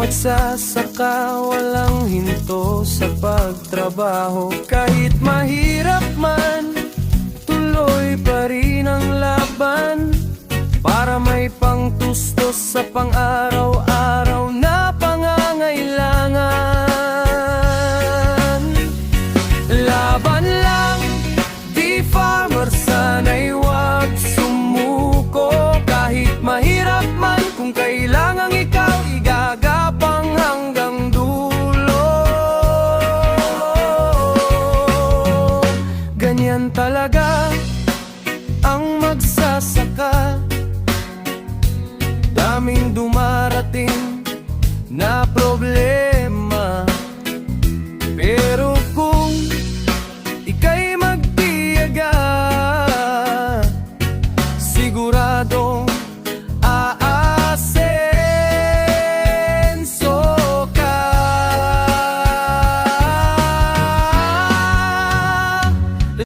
magsasaka, walang hinto sa pagtrabaho. Kahit mahirap man, tuloy pa rin ang laban para may pangtustos sa pang-araw-araw na pangangailangan. Laban lang, di farmer, sana'y huwag sumuko. Kahit mahirap man, kung kailangang ikaw igagapang hanggang dulo. Ganyan talaga